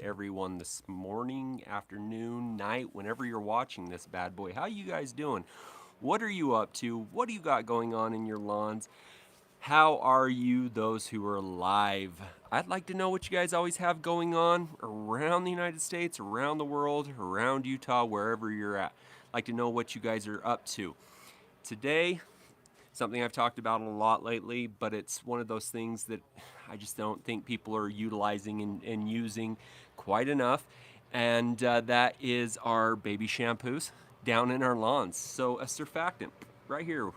everyone this morning, afternoon, night, whenever you're watching this bad boy. How you guys doing? What are you up to? What do you got going on in your lawns? How are you, those who are alive? I'd like to know what you guys always have going on around the United States, around the world, around Utah, wherever you're at. I'd like to know what you guys are up to. Today, something I've talked about a lot lately, but it's one of those things that I just don't think people are utilizing and using quite enough. And that is our baby shampoos down in our lawns. So a surfactant right here,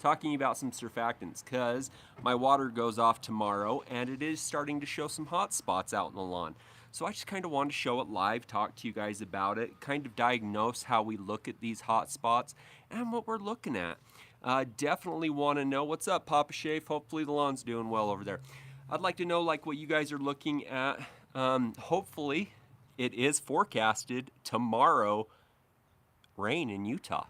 talking about some surfactants because my water goes off tomorrow and it is starting to show some hot spots out in the lawn. So I just kind of wanted to show it live, talk to you guys about it, kind of diagnose how we look at these hot spots and what we're looking at. Definitely want to know what's up, Papa Shafe. Hopefully the lawn's doing well over there. I'd like to know like what you guys are looking at. Hopefully it is forecasted tomorrow rain in Utah.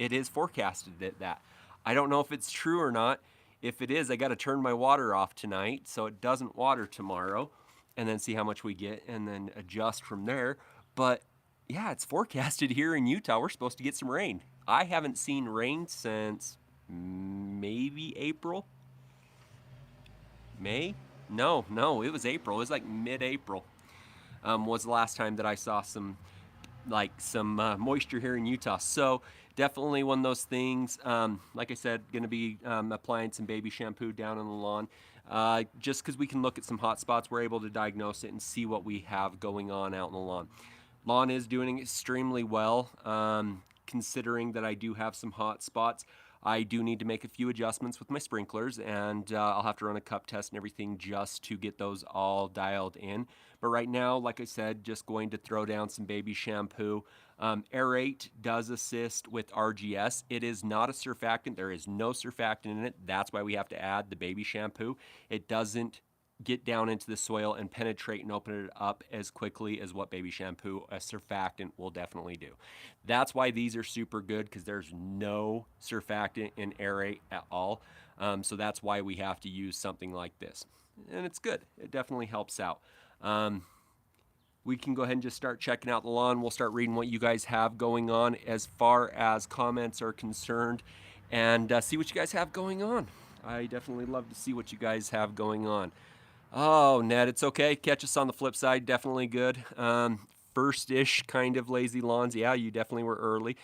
It is forecasted that. I don't know if it's true or not. If it is, I got to turn my water off tonight so it doesn't water tomorrow and then see how much we get and then adjust from there. But yeah, it's forecasted here in Utah. We're supposed to get some rain. I haven't seen rain since maybe April. May? No, it was April. It was like mid-April. Was the last time that I saw some moisture here in Utah. So definitely one of those things. Like I said, going to be applying some baby shampoo down on the lawn. Just because we can look at some hot spots, we're able to diagnose it and see what we have going on out in the lawn. Lawn is doing extremely well, considering that I do have some hot spots. I do need to make a few adjustments with my sprinklers, and I'll have to run a cup test and everything just to get those all dialed in. But right now, like I said, just going to throw down some baby shampoo. Aerate does assist with RGS. It is not a surfactant. There is no surfactant in it. That's why we have to add the baby shampoo. It doesn't get down into the soil and penetrate and open it up as quickly as what baby shampoo, a surfactant, will definitely do. That's why these are super good, because there's no surfactant in aerate at all. So that's why we have to use something like this. And it's good. It definitely helps out. We can go ahead and just start checking out the lawn. We'll start reading what you guys have going on as far as comments are concerned and see what you guys have going on. I definitely love to see what you guys have going on. Oh, Ned, it's okay. Catch us on the flip side. Definitely good. First-ish kind of lazy lawns. Yeah, you definitely were early.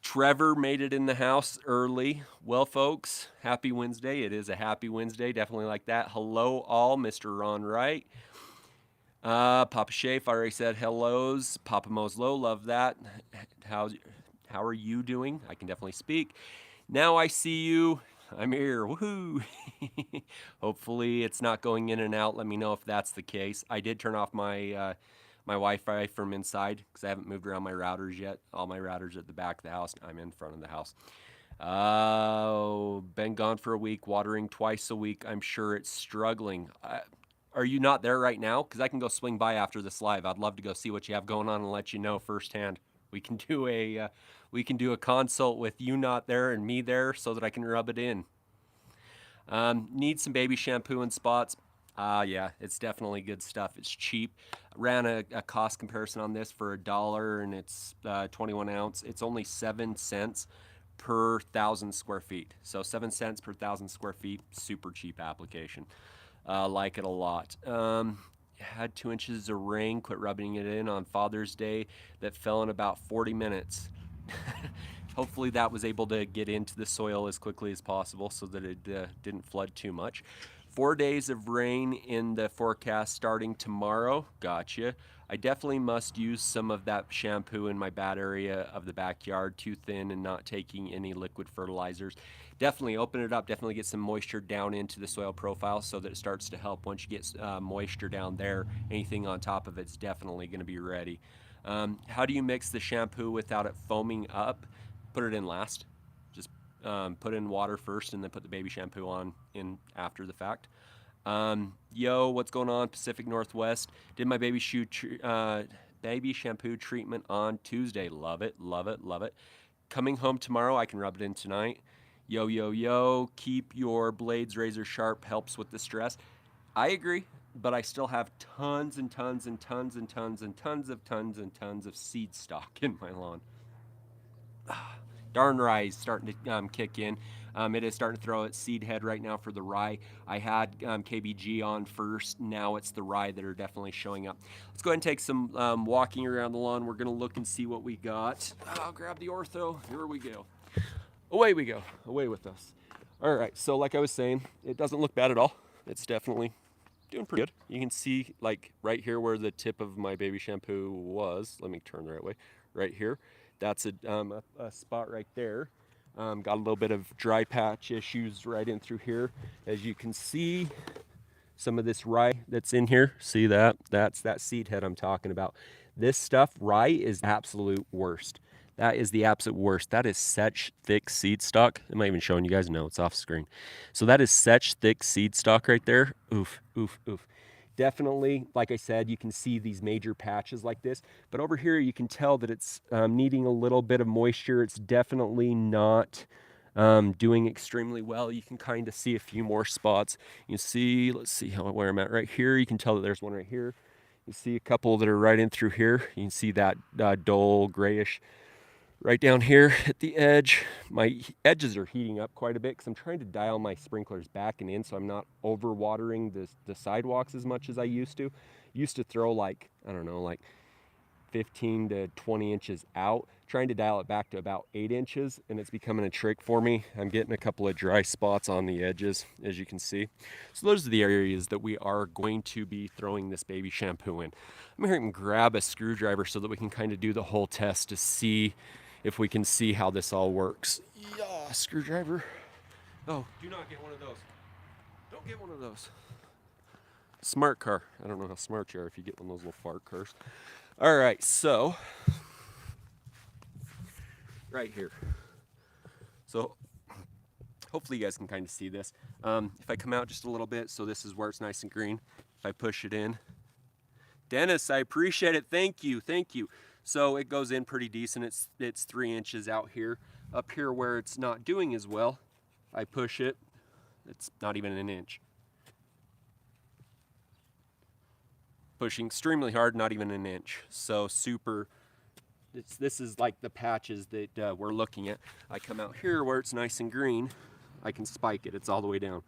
Trevor made it in the house early. Well, folks, happy Wednesday. It is a happy Wednesday. Definitely like that. Hello, all. Mr. Ron Wright. Papa Shafe already said hellos. Papa Moslow, love that. How are you doing? I can definitely speak. Now I see you. I'm here. Woohoo! Hopefully it's not going in and out. Let me know if that's the case. I did turn off my my Wi-Fi from inside because I haven't moved around my routers yet. All my routers are at the back of the house. I'm in front of the house. Been gone for a week, watering twice a week. I'm sure it's struggling. Are you not there right now? Because I can go swing by after this live. I'd love to go see what you have going on and let you know firsthand. We can do a consult with you not there and me there so that I can rub it in. Need some baby shampoo and spots. Yeah, it's definitely good stuff. It's cheap. Ran a cost comparison on this for $1 and it's 21 ounce. It's only 7 cents per 1,000 square feet. So 7 cents per 1,000 square feet, super cheap application. Like it a lot. Had 2 inches of rain, quit rubbing it in on Father's Day. That fell in about 40 minutes. Hopefully that was able to get into the soil as quickly as possible so that it didn't flood too much. 4 days of rain in the forecast starting tomorrow. Gotcha. I definitely must use some of that shampoo in my bad area of the backyard, too thin and not taking any liquid fertilizers. Definitely open it up, definitely get some moisture down into the soil profile so that it starts to help. Once you get moisture down there, anything on top of it's definitely going to be ready. How do you mix the shampoo without it foaming up? Put it in last. Just put in water first and then put the baby shampoo on in after the fact. Yo, what's going on? Pacific Northwest. Did my baby shampoo treatment on Tuesday. Love it, love it, love it. Coming home tomorrow. I can rub it in tonight. Yo, yo, yo. Keep your blades razor sharp. Helps with the stress. I agree. but I still have tons and tons and tons and tons and tons of tons and tons of seed stock in my lawn. Darn rye is starting to kick in. It is starting to throw its seed head right now for the rye. I had KBG on first. Now it's the rye that are definitely showing up. Let's go ahead and take some walking around the lawn. We're going to look and see what we got. I'll grab the ortho. Here we go. Away we go. Away with us. All right, so like I was saying, it doesn't look bad at all. It's definitely doing pretty good. You can see like right here where the tip of my baby shampoo was. Let me turn the right way. Right here. That's a spot right there. Got a little bit of dry patch issues right in through here. As you can see, some of this rye that's in here, see that? That's that seed head I'm talking about. This stuff, rye, is absolute worst. That is the absolute worst. That is such thick seed stock. Am I even showing you guys? No, it's off screen. So that is such thick seed stock right there. Oof, oof, oof. Definitely, like I said, you can see these major patches like this, but over here you can tell that it's needing a little bit of moisture. It's definitely not doing extremely well. You can kind of see a few more spots. You see, let's see where I'm at right here. You can tell that there's one right here. You see a couple that are right in through here. You can see that dull grayish right down here at the edge. My edges are heating up quite a bit because I'm trying to dial my sprinklers back and in so I'm not over watering the sidewalks as much as I used to. Used to throw like, I don't know, like 15 to 20 inches out, trying to dial it back to about 8 inches, and it's becoming a trick for me. I'm getting a couple of dry spots on the edges, as you can see. So those are the areas that we are going to be throwing this baby shampoo in. I'm going to grab a screwdriver so that we can kind of do the whole test to see if we can see how this all works. Yeah, screwdriver. Oh, do not get one of those. Don't get one of those. Smart car. I don't know how smart you are if you get one of those little fart cars. All right, so right here. So hopefully you guys can kind of see this. If I come out just a little bit, so this is where it's nice and green. If I push it in. Dennis, I appreciate it. Thank you, thank you. So it goes in pretty decent. It's 3 inches out here. Up here where it's not doing as well, I push it. It's not even an inch. Pushing extremely hard, not even an inch. So super, this is like the patches that we're looking at. I come out here where it's nice and green, I can spike it. It's all the way down.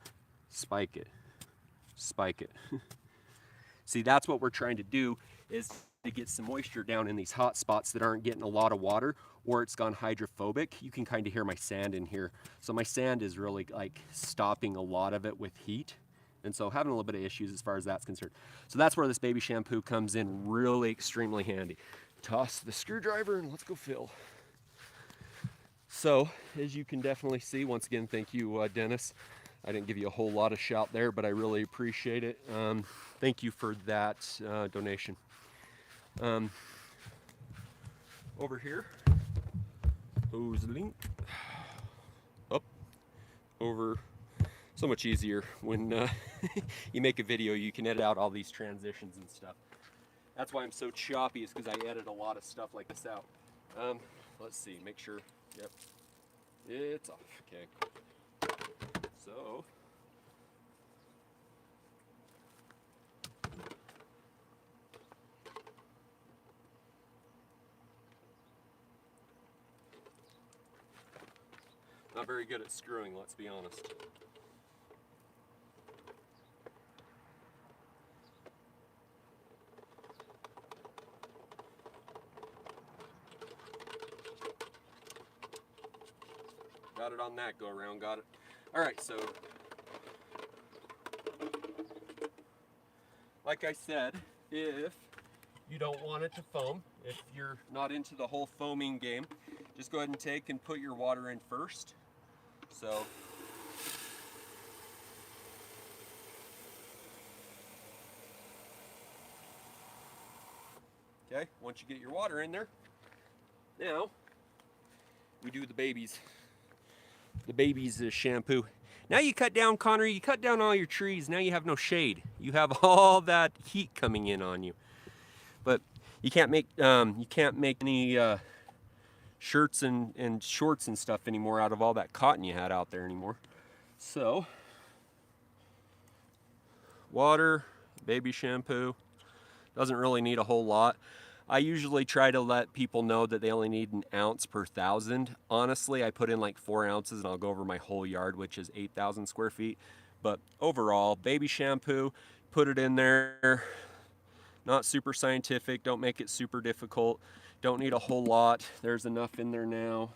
Spike it, spike it. See, that's what we're trying to do, is to get some moisture down in these hot spots that aren't getting a lot of water, or it's gone hydrophobic. You can kind of hear my sand in here. So my sand is really like stopping a lot of it with heat. And so having a little bit of issues as far as that's concerned. So that's where this baby shampoo comes in really extremely handy. Toss the screwdriver and let's go fill. So as you can definitely see, once again, thank you, Dennis. I didn't give you a whole lot of shout there, but I really appreciate it. Thank you for that donation. Over here, who's the link? Up, over. So much easier when you make a video, you can edit out all these transitions and stuff. That's why I'm so choppy, is because I edit a lot of stuff like this out. Let's see, make sure, yep, it's off, okay. So, not very good at screwing, let's be honest. Got it on that go around, got it. All right, so like I said, if you don't want it to foam, if you're not into the whole foaming game, just go ahead and take and put your water in first. So okay, once you get your water in there, now we do the baby's shampoo. Now you any down, Connor, you cut down all your trees, now you have no shade. You have all that heat coming in on you. But you can't make any shirts and shorts and stuff anymore out of all that cotton you had out there anymore. So, water, baby shampoo. Doesn't really need a whole lot. I usually try to let people know that they only need an ounce per 1,000. Honestly, I put in like 4 ounces and I'll go over my whole yard, which is 8,000 square feet. But overall, baby shampoo, put it in there. Not super scientific, don't make it super difficult. Don't need a whole lot. There's enough in there now.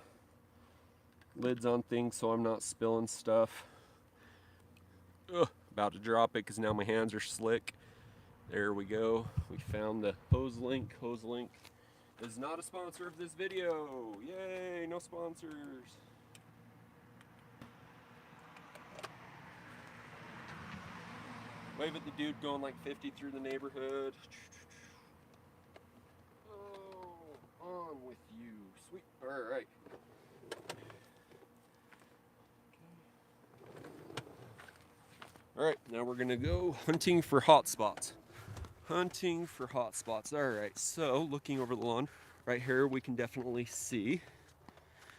Lids on things so I'm not spilling stuff. Ugh, about to drop it because now my hands are slick. There we go. We found the hose link. Hose link is not a sponsor of this video. Yay, no sponsors. Wave at the dude going like 50 through the neighborhood. Oh, on with you. Sweet. All right. All right, now we're gonna go hunting for hot spots. Hunting for hot spots. All right, so looking over the lawn, right here we can definitely see,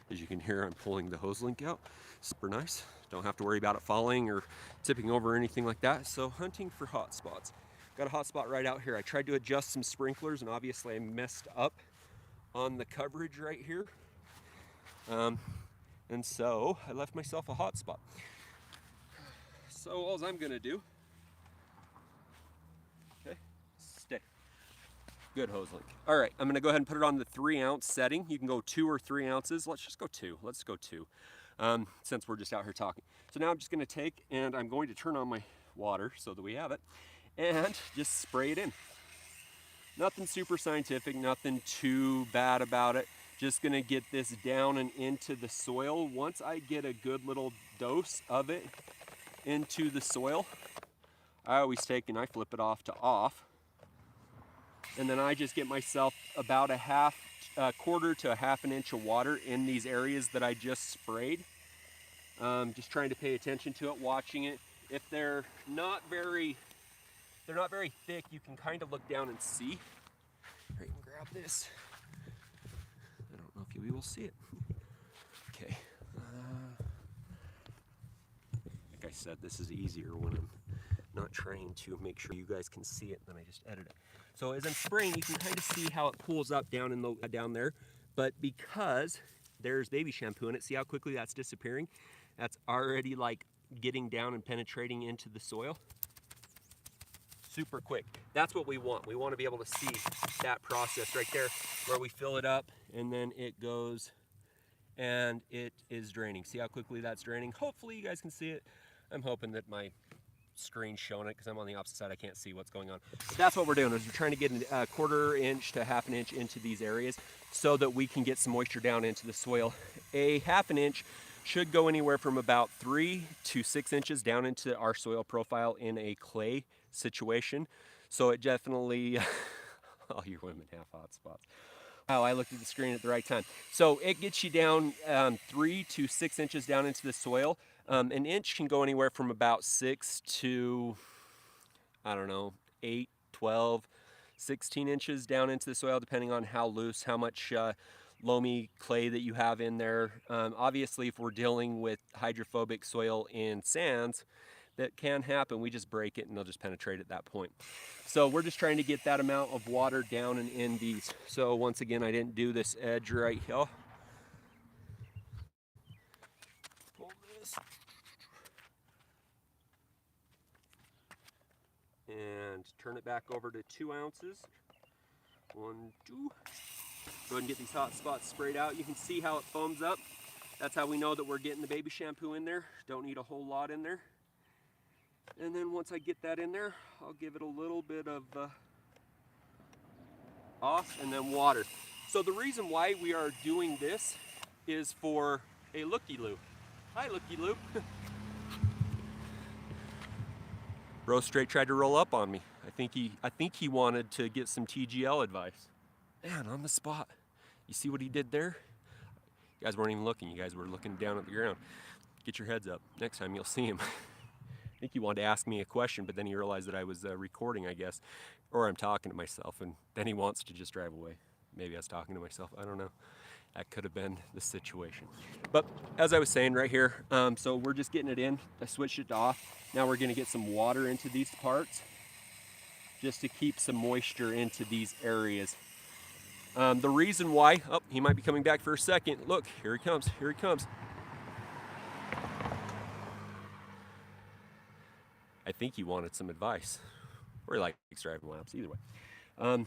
as you can hear, I'm pulling the hose link out. Super nice. Don't have to worry about it falling or tipping over or anything like that. So hunting for hot spots. Got a hot spot right out here. I tried to adjust some sprinklers and obviously I messed up on the coverage right here. And so I left myself a hot spot. So all I'm gonna do, okay, stay. Good hose link. All right, I'm gonna go ahead and put it on the 3 ounce setting. You can go 2 or 3 ounces. Let's just go 2. Let's go 2, since we're just out here talking. So now I'm just gonna take and I'm going to turn on my water so that we have it and just spray it in. Nothing super scientific, nothing too bad about it. Just gonna get this down and into the soil. Once I get a good little dose of it into the soil, I always take and I flip it off to off. And then I just get myself about a quarter to a half an inch of water in these areas that I just sprayed. Just trying to pay attention to it, watching it. If they're not very thick, you can kind of look down and see. Here, you can grab this. I don't know if you will see it. Okay. Like I said, this is easier when I'm not trying to make sure you guys can see it, then I just edit it. So as I'm spraying, you can kind of see how it pools up down in the down there. But because there's baby shampoo in it, see how quickly that's disappearing? That's already like getting down and penetrating into the soil. Super quick. That's what we want. We want to be able to see that process right there where we fill it up and then it goes and it is draining. See how quickly that's draining? Hopefully you guys can see it. I'm hoping that my screen's showing it because I'm on the opposite side. I can't see what's going on. But that's what we're doing, is we're trying to get a quarter inch to half an inch into these areas so that we can get some moisture down into the soil. A half an inch should go anywhere from about 3 to 6 inches down into our soil profile in a clay situation. So it definitely, all you women have hot spots. Wow, I looked at the screen at the right time. So it gets you down 3 to 6 inches down into the soil. An inch can go anywhere from about 6 to, I don't know, 8, 12, 16 inches down into the soil, depending on how loose, how much loamy clay that you have in there. Obviously, if we're dealing with hydrophobic soil in sands, that can happen. We just break it and they'll just penetrate at that point. So we're just trying to get that amount of water down and in these. So once again, I didn't do this edge right here. Pull this. And turn it back over to 2 ounces. 1, 2. Go ahead and get these hot spots sprayed out. You can see how it foams up. That's how we know that we're getting the baby shampoo in there. Don't need a whole lot in there. And then once I get that in there, I'll give it a little bit of off and then water. So the reason why we are doing this is for a looky-loo. Hi, looky-loo. Bro straight tried to roll up on me. I think he wanted to get some TGL advice. Man, on the spot. You see what he did there? You guys weren't even looking. You guys were looking down at the ground. Get your heads up. Next time you'll see him. I think he wanted to ask me a question, but then he realized that I was recording, I guess. Or I'm talking to myself, and then he wants to just drive away. Maybe I was talking to myself. I don't know. That could have been the situation. But as I was saying right here, so we're just getting it in. I switched it off. Now we're going to get some water into these parts. just to keep some moisture into these areas. The reason why, oh, he might be coming back for a second. Look, here he comes, here he comes. I think he wanted some advice, or he likes driving laps, either way.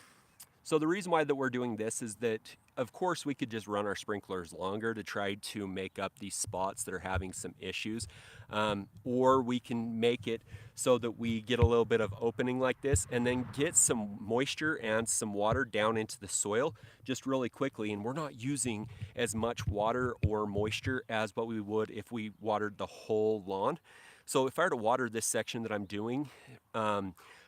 So the reason why that we're doing this is that, of course, we could just run our sprinklers longer to try to make up these spots that are having some issues. Or we can make it so that we get a little bit of opening like this and then get some moisture and some water down into the soil just really quickly. And we're not using as much water or moisture as what we would if we watered the whole lawn. So if I were to water this section that I'm doing,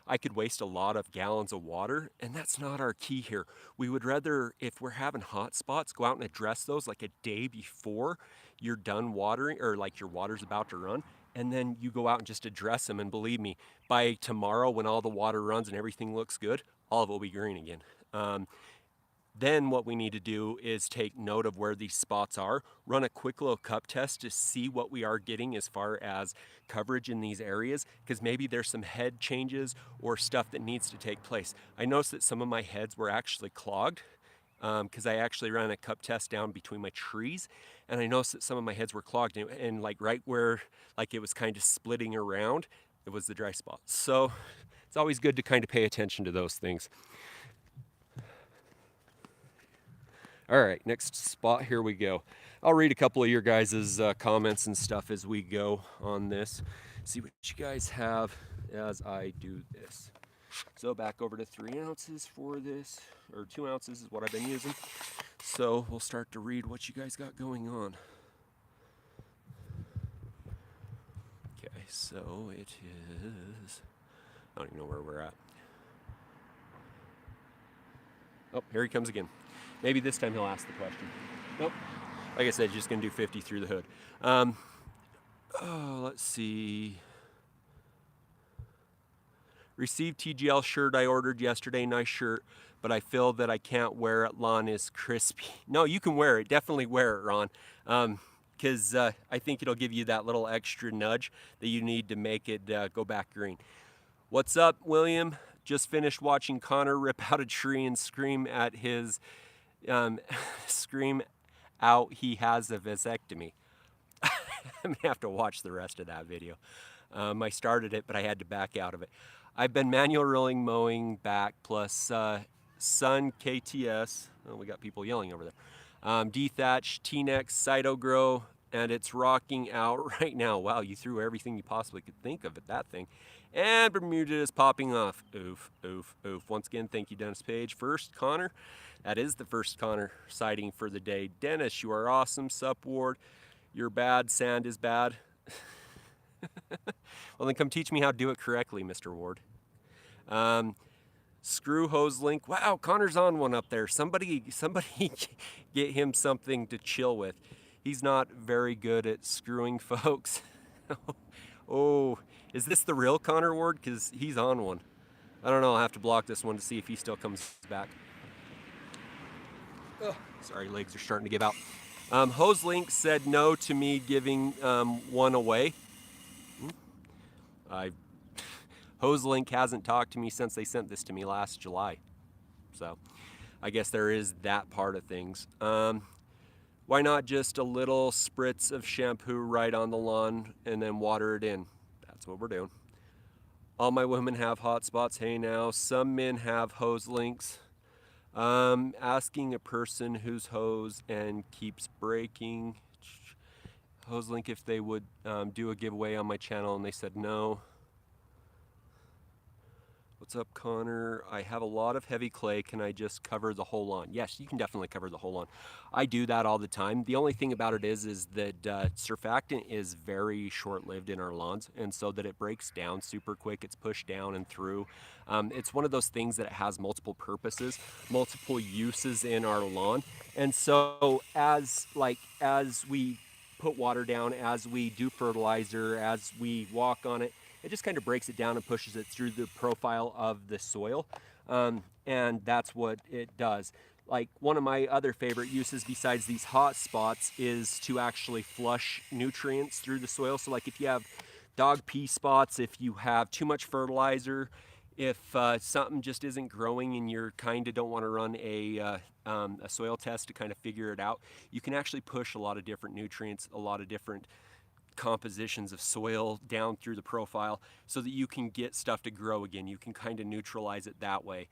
I could waste a lot of gallons of water, and that's not our key here. We would rather, if we're having hot spots, go out and address those like a day before you're done watering, or like your water's about to run, and then you go out and just address them. And believe me, by tomorrow when all the water runs and everything looks good, all of it will be green again. Then what we need to do is take note of where these spots are, run a quick little cup test to see what we are getting as far as coverage in these areas, because maybe there's some head changes or stuff that needs to take place. I noticed that some of my heads were actually clogged because I actually ran a cup test down between my trees, and I noticed that some of my heads were clogged, and like right where like it was kind of splitting around, it was the dry spot. So it's always good to kind of pay attention to those things. All right, next spot, here we go. I'll read a couple of your guys' comments and stuff as we go on this. See what you guys have as I do this. So back over to 3 ounces for this, or 2 ounces is what I've been using. So we'll start to read what you guys got going on. Okay, so it is, I don't even know where we're at. Oh, here he comes again. Maybe this time he'll ask the question. Nope. Like I said, just gonna do 50 through the hood. Let's see. Received TGL shirt I ordered yesterday, nice shirt, but I feel that I can't wear it. Lawn is crispy. No, you can wear it, definitely wear it, Ron. Because I think it'll give you that little extra nudge that you need to make it go back green. What's up, William? Just finished watching Connor rip out a tree and scream at his scream out he has a vasectomy. I'm gonna have to watch the rest of that video. I started it, but I had to back out of it. I've been manual rilling mowing back plus Sun KTS. Oh, we got people yelling over there. Dethatch, T-Nex, Cytogrow, and it's rocking out right now. Wow, you threw everything you possibly could think of at that thing. And Bermuda is popping off. Oof, oof, oof. Once again, thank you, Dennis Page. First, Connor. That is the first Connor sighting for the day. Dennis, you are awesome. Sup, Ward. You're bad. Sand is bad. Well, then come teach me how to do it correctly, Mr. Ward. Screw hose link. Wow, Connor's on one up there. Somebody get him something to chill with. He's not very good at screwing folks. Oh, is this the real Connor Ward? Because he's on one. I don't know. I'll have to block this one to see if he still comes back. Oh, sorry, legs are starting to give out. Hose Link said no to me giving one away. Hose Link hasn't talked to me since they sent this to me last July. So I guess there is that part of things. Why not just a little spritz of shampoo right on the lawn and then water it in? That's what we're doing. All my women have hot spots. Hey now, some men have hose links. Asking a person whose hose and keeps breaking. Hose link if they would do a giveaway on my channel, and they said no. What's up, Connor? I have a lot of heavy clay. Can I just cover the whole lawn? Yes, you can definitely cover the whole lawn. I do that all the time. The only thing about it is that surfactant is very short-lived in our lawns, and so that it breaks down super quick. It's pushed down and through. It's one of those things that it has multiple purposes, multiple uses in our lawn. And so as we put water down, as we do fertilizer, as we walk on it, it just kind of breaks it down and pushes it through the profile of the soil. And that's what it does. Like one of my other favorite uses besides these hot spots is to actually flush nutrients through the soil. So like if you have dog pee spots, if you have too much fertilizer, If something just isn't growing and you're kind of don't want to run a soil test to kind of figure it out, you can actually push a lot of different nutrients, a lot of different compositions of soil down through the profile so that you can get stuff to grow again. You can kind of neutralize it that way.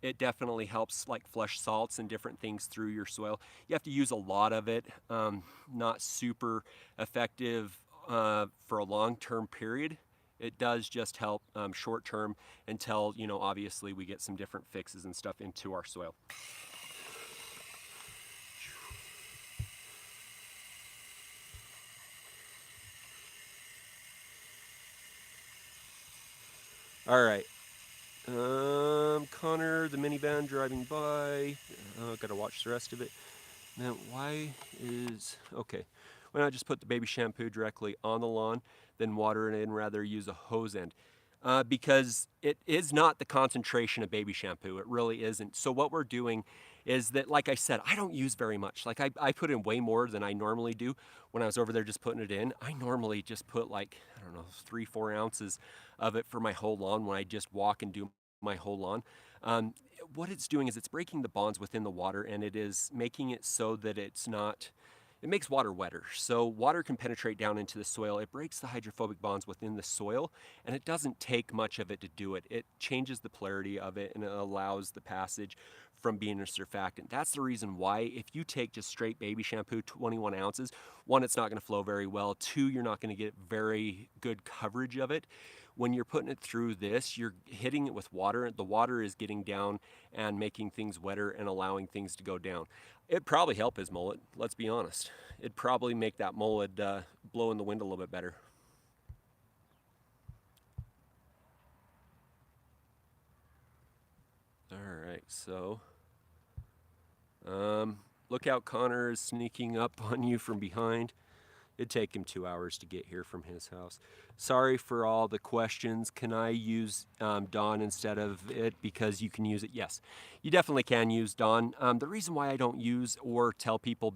It definitely helps like flush salts and different things through your soil. You have to use a lot of it, not super effective for a long-term period. It does just help short-term until, you know, obviously we get some different fixes and stuff into our soil. All right. Connor, the minivan driving by. Gotta watch the rest of it. Now, why is... Okay. Why not just put the baby shampoo directly on the lawn, then water it in, rather use a hose end? Because it is not the concentration of baby shampoo. It really isn't. So what we're doing is that, like I said, I don't use very much. Like I put in way more than I normally do when I was over there just putting it in. I normally just put like, I don't know, 3-4 ounces of it for my whole lawn when I just walk and do my whole lawn. What it's doing is it's breaking the bonds within the water, and it is making it so that it's not... It makes water wetter. So water can penetrate down into the soil. It breaks the hydrophobic bonds within the soil, and it doesn't take much of it to do it. It changes the polarity of it, and it allows the passage from being a surfactant. That's the reason why if you take just straight baby shampoo, 21 ounces, one, it's not going to flow very well. Two, you're not going to get very good coverage of it. When you're putting it through this, you're hitting it with water. The water is getting down and making things wetter and allowing things to go down. It'd probably help his mullet, let's be honest. It'd probably make that mullet blow in the wind a little bit better. All right, so look out, Connor is sneaking up on you from behind. It'd take him 2 hours to get here from his house. Sorry for all the questions. Can I use Dawn instead of it? Because you can use it. Yes, you definitely can use Dawn. The reason why I don't use or tell people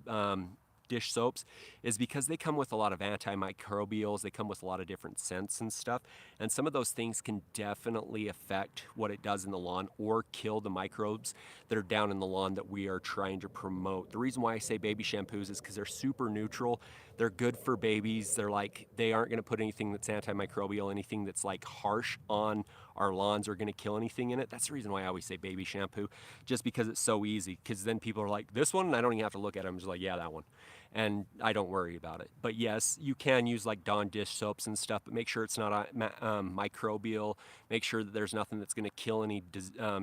dish soaps is because they come with a lot of antimicrobials. They come with a lot of different scents and stuff. And some of those things can definitely affect what it does in the lawn or kill the microbes that are down in the lawn that we are trying to promote. The reason why I say baby shampoos is because they're super neutral. They're good for babies. They're like, they aren't going to put anything that's antimicrobial, anything that's like harsh on our lawns or going to kill anything in it. That's the reason why I always say baby shampoo, just because it's so easy. Because then people are like, this one, and I don't even have to look at it. I'm just like, yeah, that one. And I don't worry about it. But yes, you can use like Dawn dish soaps and stuff, but make sure it's not microbial. Make sure that there's nothing that's going to kill any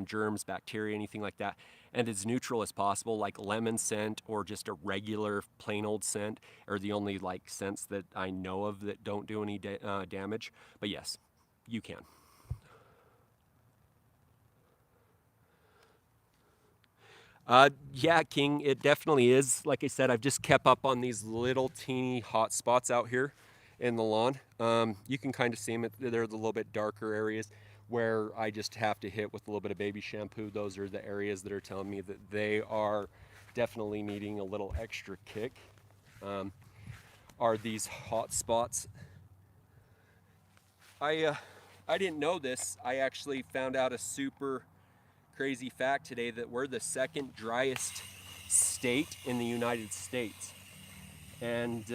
germs, bacteria, anything like that. And as neutral as possible, like lemon scent or just a regular plain old scent are the only like scents that I know of that don't do any damage. But yes, you can. Yeah, King, it definitely is. Like I said, I've just kept up on these little teeny hot spots out here in the lawn. You can kind of see them. They're the little bit darker areas where I just have to hit with a little bit of baby shampoo. Those are the areas that are telling me that they are definitely needing a little extra kick. Are these hot spots? I didn't know this. I actually found out a super crazy fact today that we're the second driest state in the United States. And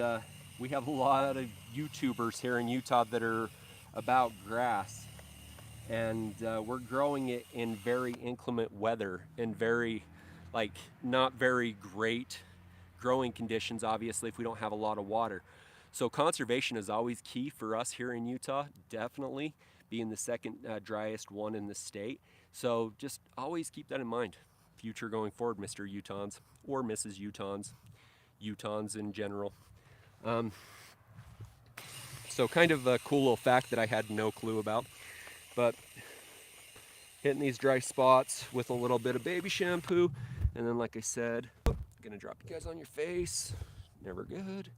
we have a lot of YouTubers here in Utah that are about grass. And we're growing it in very inclement weather and very, like, not very great growing conditions, obviously, if we don't have a lot of water. So conservation is always key for us here in Utah, definitely being the second driest one in the state. So just always keep that in mind, future going forward, Mr. Utahns or Mrs. Utahns, Utahns in general. So kind of a cool little fact that I had no clue about, but hitting these dry spots with a little bit of baby shampoo, and then like I said, gonna drop you guys on your face, never good.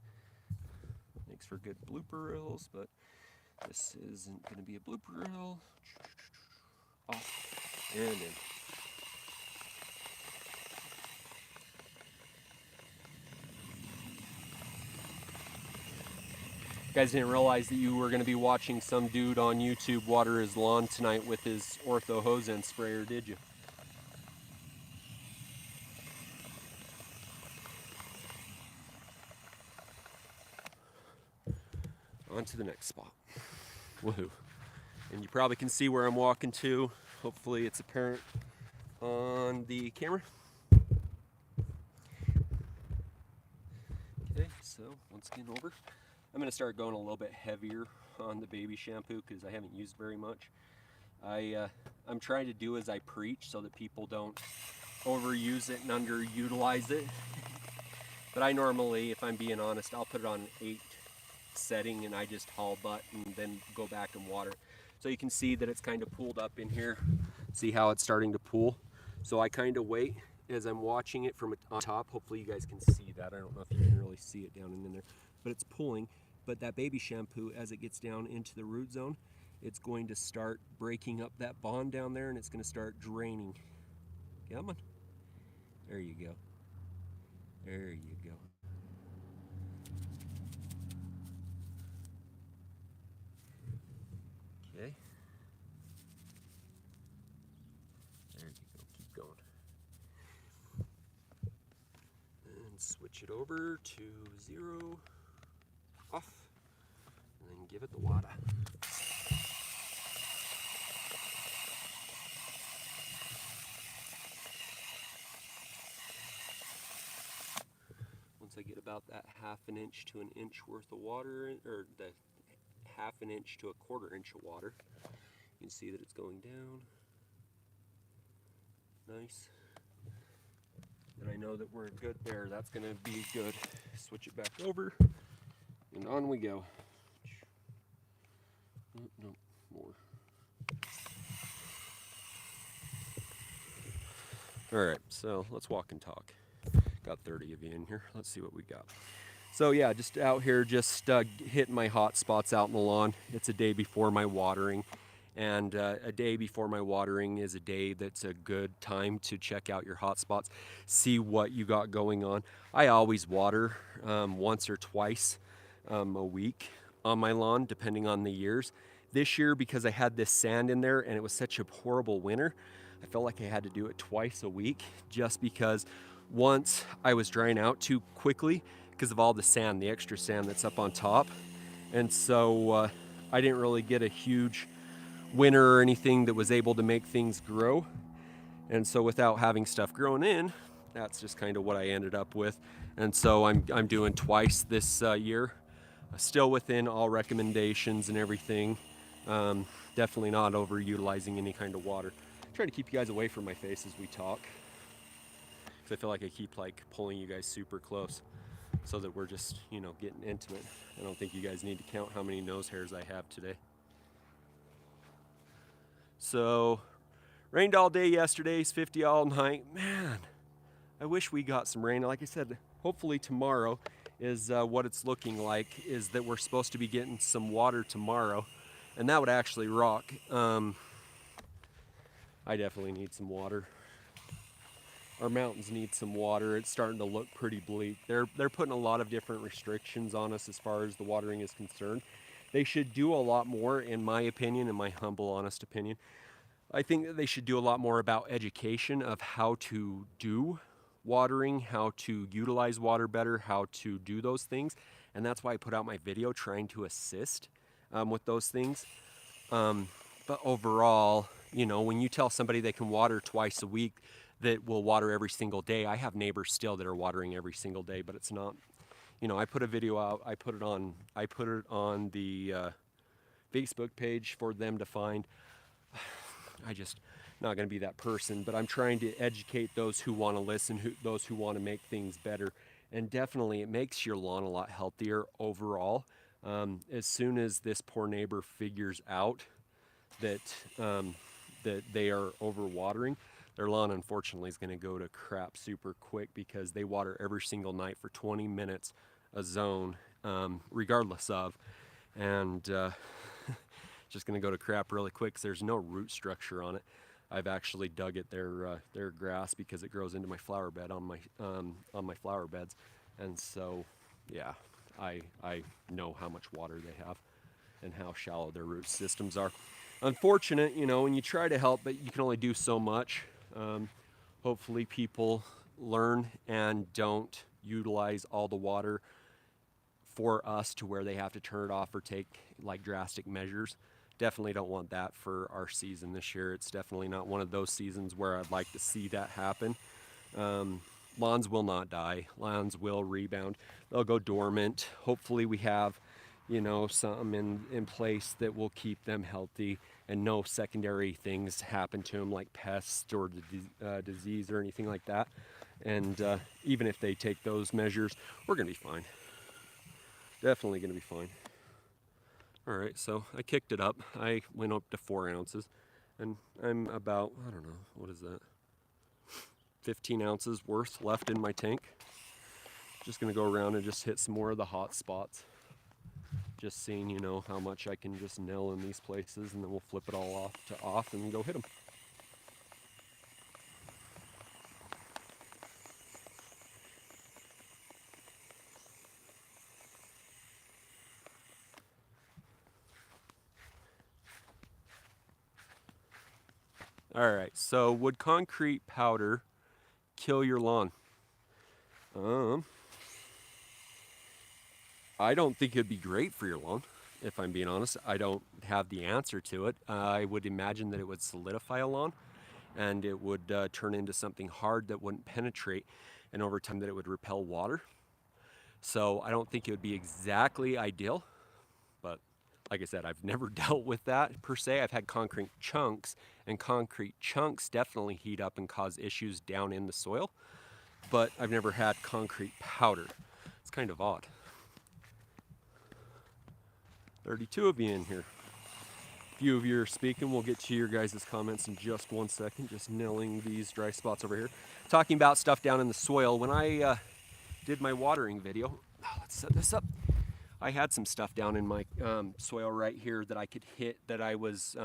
Makes for good blooper reels, but this isn't gonna be a blooper reel. Off and in. guys didn't realize that you were going to be watching some dude on YouTube water his lawn tonight with his Ortho hose end sprayer, did you? On to the next spot. Woohoo. And you probably can see where I'm walking to. Hopefully it's apparent on the camera. Okay, so once again over. I'm going to start going a little bit heavier on the baby shampoo because I haven't used very much. I'm trying to do as I preach so that people don't overuse it and underutilize it. But I normally, if I'm being honest, I'll put it on 8 setting and I just haul butt and then go back and water. So you can see that it's kind of pooled up in here. See how it's starting to pool? So I kind of wait as I'm watching it from on top. Hopefully you guys can see that. I don't know if you can really see it down in there, but it's pooling. But that baby shampoo, as it gets down into the root zone, it's going to start breaking up that bond down there and it's going to start draining. Come on. There you go. There you go. Okay. There you go. Keep going. And switch it over to 0, off, and then give it the water. Once I get about that 1/2 inch to 1 inch worth of water, or the 1/2 inch to 1/4 inch of water, you can see that it's going down. Nice. And I know that we're good there. That's going to be good. Switch it back over, and on we go. No, more. All right, so let's walk and talk. Got 30 of you in here. Let's see what we got. So yeah, just out here, just hitting my hot spots out in the lawn. It's a day before my watering, and a day before my watering is a day that's a good time to check out your hot spots, see what you got going on. I always water once or twice a week on my lawn, depending on the years. This year, because I had this sand in there and it was such a horrible winter, I felt like I had to do it twice a week, just because once I was drying out too quickly because of all the sand, the extra sand that's up on top. And so I didn't really get a huge winter or anything that was able to make things grow. And so without having stuff grown in, that's just kind of what I ended up with. And so I'm doing twice this year, still within all recommendations and everything. Definitely not overutilizing any kind of water. Trying to keep you guys away from my face as we talk, because I feel like I keep like pulling you guys super close so that we're just, you know, getting intimate. I don't think you guys need to count how many nose hairs I have today. So rained all day yesterday, it's 50 all night. Man, I wish we got some rain. Like I said, hopefully tomorrow is what it's looking like, is that we're supposed to be getting some water tomorrow, and that would actually rock. I definitely need some water. Our mountains need some water. It's starting to look pretty bleak. They're putting a lot of different restrictions on us as far as the watering is concerned. They should do a lot more, in my opinion, in my humble, honest opinion. I think that they should do a lot more about education of how to do watering, how to utilize water better, how to do those things. And that's why I put out my video trying to assist with those things. But overall, you know, when you tell somebody they can water twice a week, that will water every single day. I have neighbors still that are watering every single day, but it's not, you know, I put a video out, I put it on the Facebook page for them to find. I just not going to be that person, but I'm trying to educate those who want to listen, those who want to make things better. And definitely it makes your lawn a lot healthier overall. As soon as this poor neighbor figures out that that they are overwatering, their lawn unfortunately is going to go to crap super quick, because they water every single night for 20 minutes a zone, regardless of, and just going to go to crap really quick because there's no root structure on it. I've actually dug at their grass because it grows into my flower bed on my flower beds, and so yeah, I know how much water they have and how shallow their root systems are. Unfortunate, you know, when you try to help, but you can only do so much. Hopefully people learn and don't utilize all the water for us to where they have to turn it off or take like drastic measures. Definitely don't want that for our season this year. It's definitely not one of those seasons where I'd like to see that happen. Lawns will not die. Lawns will rebound. They'll go dormant. Hopefully we have, you know, something in place that will keep them healthy and no secondary things happen to them like pests or disease or anything like that. And even if they take those measures, we're going to be fine. Definitely going to be fine. All right, so I kicked it up. I went up to 4 ounces, and I'm about, I don't know, what is that? 15 ounces worth left in my tank. Just gonna go around and just hit some more of the hot spots. Just seeing, you know, how much I can just nail in these places, and then we'll flip it all off and go hit them. All right, so would concrete powder kill your lawn? I don't think it'd be great for your lawn, if I'm being honest. I don't have the answer to it. I would imagine that it would solidify a lawn and it would turn into something hard that wouldn't penetrate, and over time that it would repel water. So I don't think it would be exactly ideal, but like I said, I've never dealt with that per se. I've had concrete chunks, and concrete chunks definitely heat up and cause issues down in the soil, but I've never had concrete powder. It's kind of odd. 32 of you in here. A few of you are speaking. We'll get to your guys' comments in just 1 second. Just nailing these dry spots over here. Talking about stuff down in the soil. When I did my watering video, let's set this up. I had some stuff down in my soil right here that I could hit, that I was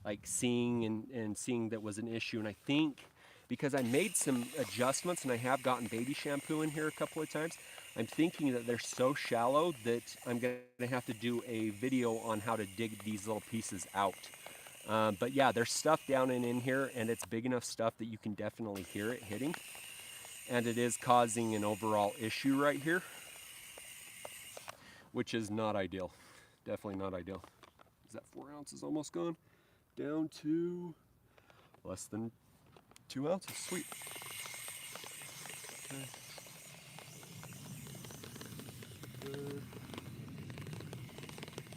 like seeing and seeing that was an issue. And I think because I made some adjustments and I have gotten baby shampoo in here a couple of times, I'm thinking that they're so shallow that I'm going to have to do a video on how to dig these little pieces out. But yeah, there's stuff down in here, and it's big enough stuff that you can definitely hear it hitting. And it is causing an overall issue right here, which is not ideal. Definitely not ideal. Is that 4 ounces almost gone? Down to less than 2 ounces. Sweet. Okay.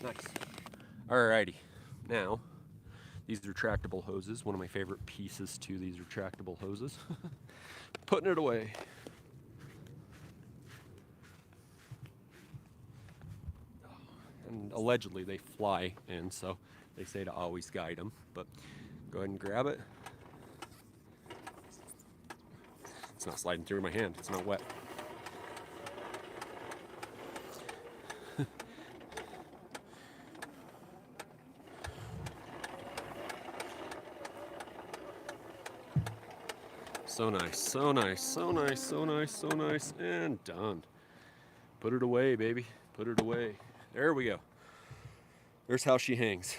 Nice. Alrighty. Now, these retractable hoses, one of my favorite pieces to these retractable hoses. Putting it away. And allegedly they fly in, so they say to always guide them. But go ahead and grab it. It's not sliding through my hand. It's not wet. So nice, so nice, so nice, so nice, so nice, and done. Put it away, baby. Put it away. There we go. There's how she hangs.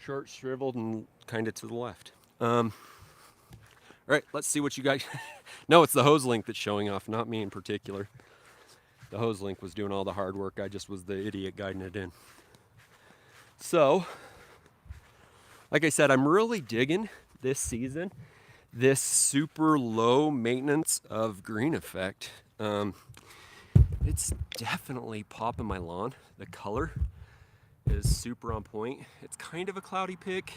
Short, shriveled, and kind of to the left. All right, let's see what you guys... No, it's the hose link that's showing off, not me in particular. The hose link was doing all the hard work. I just was the idiot guiding it in. So, like I said, I'm really digging this season this super low maintenance of GreenEffect. It's definitely popping my lawn. The color is super on point. It's kind of a cloudy pick.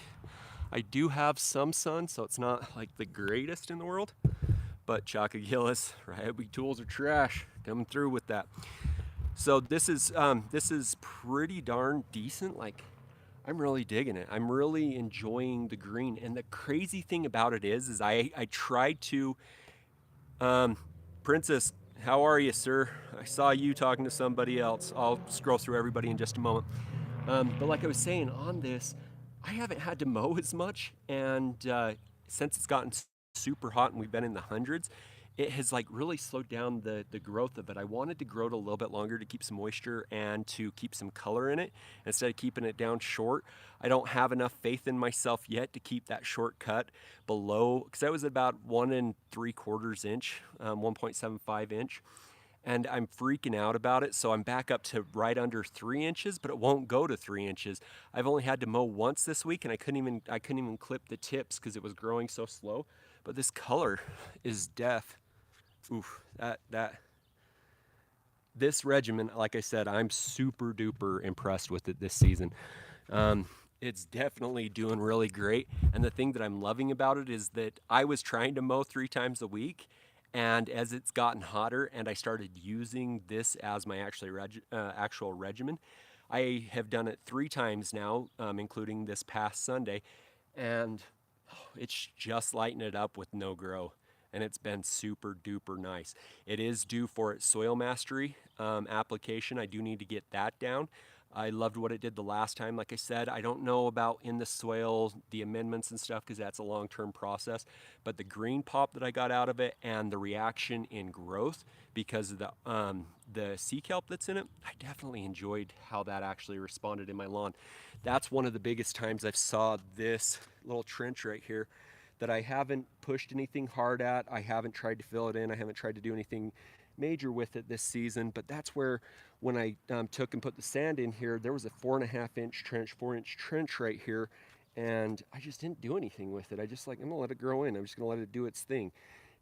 I do have some sun, so it's not like the greatest in the world, but Chaka Gillis, Ryobi tools are trash, coming through with that. So this is pretty darn decent. Like, I'm really digging it. I'm really enjoying the green. And the crazy thing about it is I tried to, Princess, how are you, sir? I saw you talking to somebody else. I'll scroll through everybody in just a moment. But like I was saying on this, I haven't had to mow as much. And since it's gotten super hot and we've been in the hundreds, it has like really slowed down the growth of it. I wanted to grow it a little bit longer to keep some moisture and to keep some color in it instead of keeping it down short. I don't have enough faith in myself yet to keep that short cut below, because that was about 1 3/4 inch, 1.75 inch. And I'm freaking out about it. So I'm back up to right under 3 inches, but it won't go to 3 inches. I've only had to mow once this week, and I couldn't even clip the tips because it was growing so slow. But this color is death. Oof, this regimen, like I said, I'm super duper impressed with it this season. It's definitely doing really great. And the thing that I'm loving about it is that I was trying to mow 3 times a week. And as it's gotten hotter and I started using this as my actual regimen, I have done it 3 times now, including this past Sunday. And it's just lighting it up with no grow, and it's been super duper nice. It is due for its soil mastery application. I do need to get that down. I loved what it did the last time. Like I said, I don't know about in the soil, the amendments and stuff, because that's a long-term process. But the green pop that I got out of it and the reaction in growth because of the sea kelp that's in it, I definitely enjoyed how that actually responded in my lawn. That's one of the biggest times I've saw this little trench right here that I haven't pushed anything hard at. I haven't tried to fill it in. I haven't tried to do anything major with it this season, but that's where when I took and put the sand in here, there was a 4.5 inch trench, 4 inch trench right here, and I just didn't do anything with it. I just I'm gonna let it grow in. I'm just gonna let it do its thing.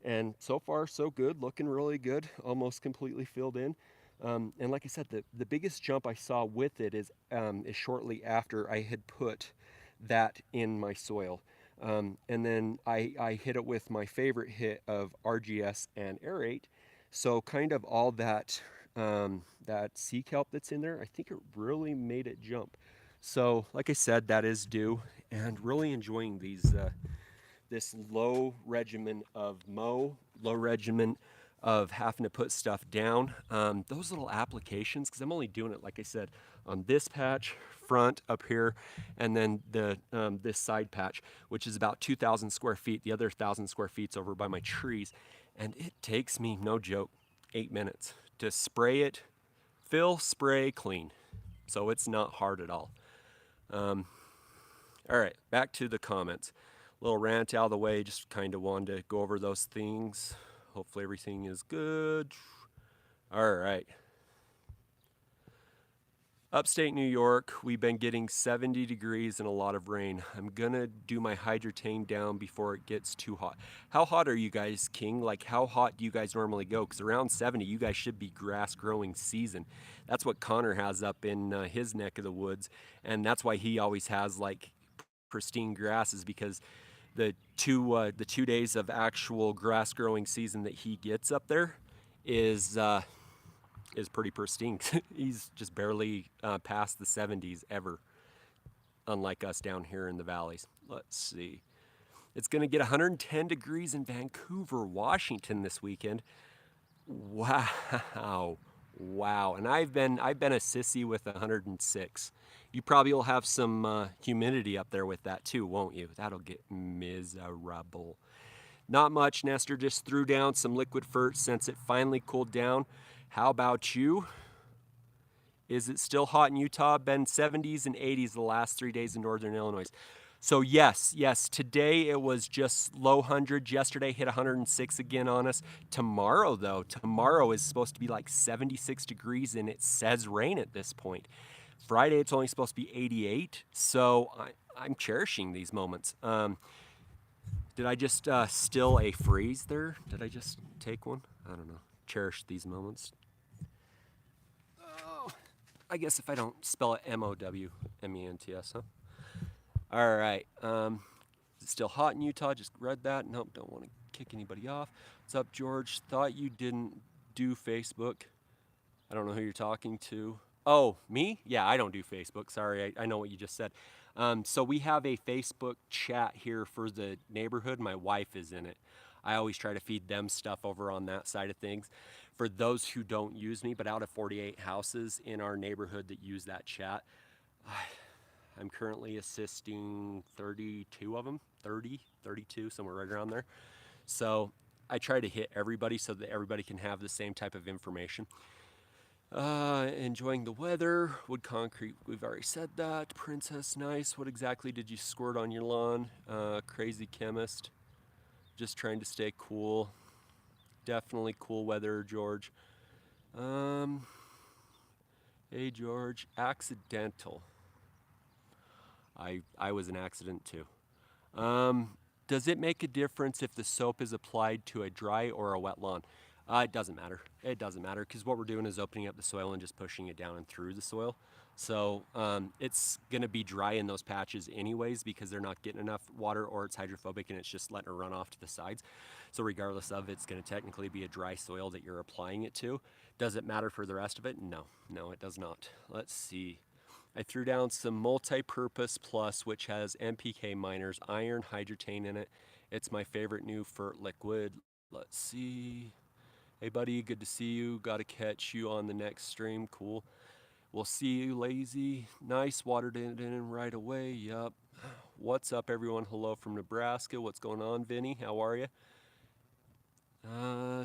And so far so good, looking really good, almost completely filled in. And like I said, the biggest jump I saw with it is shortly after I had put that in my soil. And then I hit it with my favorite hit of RGS and Aerate. So kind of all that that sea kelp that's in there, I think it really made it jump. So like I said, that is due, and really enjoying these this low regimen of mow, low regimen of having to put stuff down. Those little applications, because I'm only doing it, like I said, on this patch, front up here, and then this side patch, which is about 2,000 square feet. The other 1,000 square feet's over by my trees. And it takes me, no joke, 8 minutes to spray it, fill, spray, clean. So it's not hard at all. All right, back to the comments. Little rant out of the way, just kind of wanted to go over those things. Hopefully everything is good. All right. Upstate New York, we've been getting 70 degrees and a lot of rain. I'm gonna do my hydrotane down before it gets too hot. How hot are you guys, King? Like, how hot do you guys normally go? Because around 70, you guys should be grass growing season. That's what Connor has up in his neck of the woods. And that's why he always has like pristine grasses, because the 2 days of actual grass growing season that he gets up there is pretty pristine. He's just barely past the 70s ever, unlike us down here in the valleys. Let's see. It's going to get 110 degrees in Vancouver, Washington this weekend. Wow. Wow. And I've been a sissy with 106. You probably will have some humidity up there with that too, won't you? That'll get miserable. Not much. Nestor just threw down some liquid fert since it finally cooled down. How about you? Is it still hot in Utah? Been 70s and 80s the last 3 days in northern Illinois. So yes, today it was just low hundreds. Yesterday hit 106 again on us. Tomorrow though, tomorrow is supposed to be like 76 degrees and it says rain at this point. Friday it's only supposed to be 88, so I'm cherishing these moments. Did I just still a freeze there? Did I just take one? I don't know. Cherish these moments. Oh, I guess if I don't spell it MOWMENTS, huh? All right. Is it still hot in Utah? Just read that. Nope, don't want to kick anybody off. What's up, George? Thought you didn't do Facebook. I don't know who you're talking to. Oh, me? Yeah, I don't do Facebook. Sorry, I know what you just said. So we have a Facebook chat here for the neighborhood. My wife is in it. I always try to feed them stuff over on that side of things. For those who don't use me, but out of 48 houses in our neighborhood that use that chat, I'm currently assisting 32 of them, 30, 32, somewhere right around there. So I try to hit everybody so that everybody can have the same type of information. Enjoying the weather. Wood concrete, we've already said that. Princess, nice. What exactly did you squirt on your lawn? Crazy chemist. Just trying to stay cool. Definitely cool weather, George. Hey, George. Accidental. I was an accident too. Does it make a difference if the soap is applied to a dry or a wet lawn? It doesn't matter. It doesn't matter because what we're doing is opening up the soil and just pushing it down and through the soil. So it's going to be dry in those patches anyways because they're not getting enough water or it's hydrophobic and it's just letting it run off to the sides. So regardless of, it's going to technically be a dry soil that you're applying it to. Does it matter for the rest of it? No, it does not. Let's see. I threw down some multi-purpose plus, which has NPK miners, iron, hydrotane in it. It's my favorite new fert liquid. Let's see. Hey buddy, good to see you. Gotta catch you on the next stream. Cool. We'll see you, lazy. Nice, watered it in right away. Yup. What's up, everyone? Hello from Nebraska. What's going on, Vinny? How are you?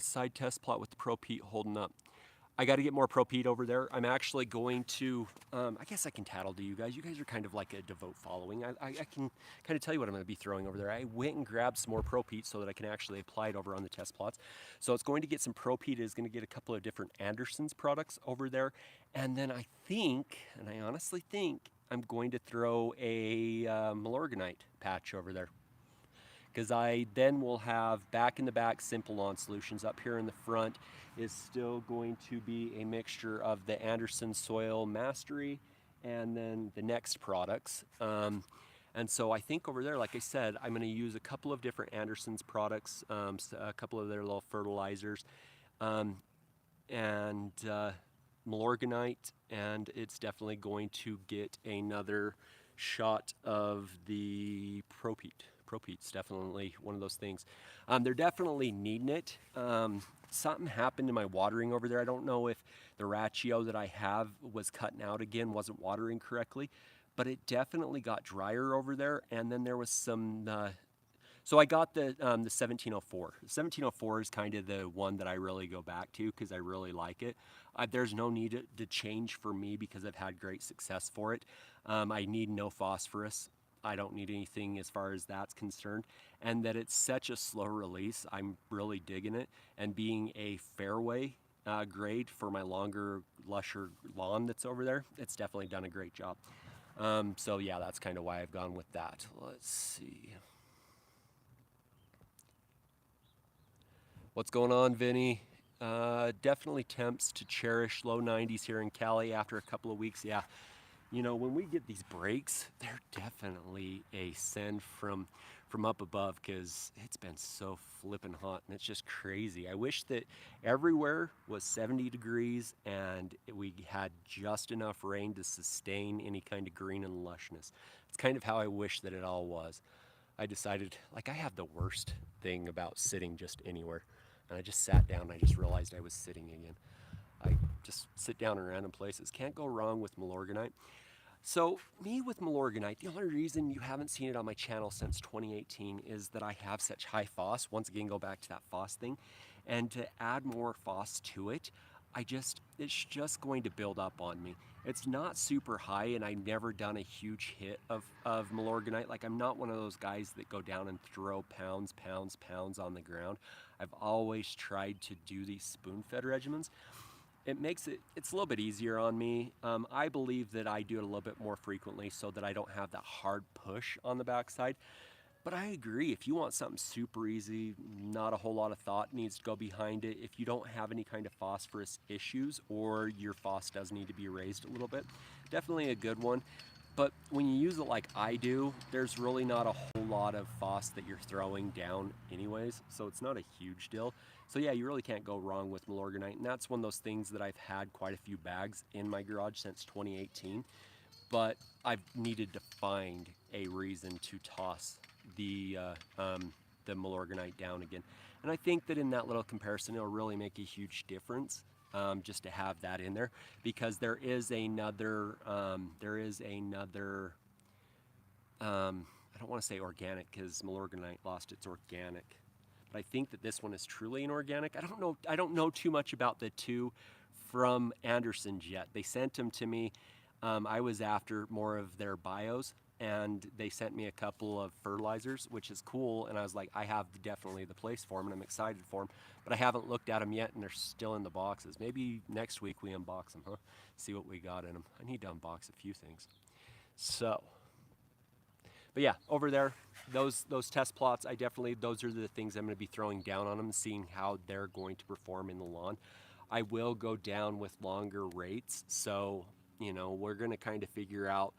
Side test plot with the Peopeat holding up. I got to get more Peopeat over there. I'm actually going to, I guess I can tattle to you guys. You guys are kind of like a devout following. I can kind of tell you what I'm going to be throwing over there. I went and grabbed some more Peopeat so that I can actually apply it over on the test plots. So it's going to get some Peopeat. It's going to get a couple of different Anderson's products over there. And then I think, and I honestly think, I'm going to throw a milorganite patch over there. Because I then will have back in the back Simple On solutions. Up here in the front is still going to be a mixture of the Anderson Soil Mastery and then the next products. And so I think over there, like I said, I'm going to use a couple of different Anderson's products, a couple of their little fertilizers, and milorganite, and it's definitely going to get another shot of the Peopeat. Peopeat's definitely one of those things. They're definitely needing it. Something happened in my watering over there. I don't know if the ratio that I have was cutting out again, wasn't watering correctly, but it definitely got drier over there. And then there was some, so I got the 1704. The 1704 is kind of the one that I really go back to because I really like it. There's no need to change for me because I've had great success for it. I need no phosphorus. I don't need anything as far as that's concerned. And that it's such a slow release, I'm really digging it. And being a fairway grade for my longer, lusher lawn that's over there, it's definitely done a great job. So yeah, that's kind of why I've gone with that. Let's see. What's going on, Vinny? Definitely temps to cherish low 90s here in Cali after a couple of weeks. Yeah. You know, when we get these breaks, they're definitely a send from up above because it's been so flippin' hot and it's just crazy. I wish that everywhere was 70 degrees and we had just enough rain to sustain any kind of green and lushness. It's kind of how I wish that it all was. I decided, like, I have the worst thing about sitting just anywhere. And I just sat down and I just realized I was sitting again. I just sit down in random places. Can't go wrong with milorganite. So me with milorganite, the only reason you haven't seen it on my channel since 2018 is that I have such high phos. Once again, go back to that phos thing. And to add more phos to it, it's just going to build up on me. It's not super high and I've never done a huge hit of milorganite. Like I'm not one of those guys that go down and throw pounds on the ground. I've always tried to do these spoon-fed regimens. It's a little bit easier on me. I believe that I do it a little bit more frequently so that I don't have that hard push on the backside. But I agree, if you want something super easy, not a whole lot of thought needs to go behind it. If you don't have any kind of phosphorus issues or your phos does need to be raised a little bit, definitely a good one. But when you use it like I do, there's really not a whole lot of phos that you're throwing down anyways, so it's not a huge deal. So yeah, you really can't go wrong with milorganite, and that's one of those things that I've had quite a few bags in my garage since 2018, but I've needed to find a reason to toss the milorganite down again. And I think that in that little comparison, it'll really make a huge difference. Just to have that in there, because there is another, I don't want to say organic because milorganite lost its organic, but I think that this one is truly an organic. I don't know too much about the two from Anderson's yet. They sent them to me. I was after more of their bios, and they sent me a couple of fertilizers, which is cool. And I was like, I have definitely the place for them, and I'm excited for them, but I haven't looked at them yet, and they're still in the boxes. Maybe next week we unbox them, huh? See what we got in them. I need to unbox a few things. So, but yeah, over there, those test plots, those are the things I'm going to be throwing down on them, seeing how they're going to perform in the lawn. I will go down with longer rates, so we're going to kind of figure out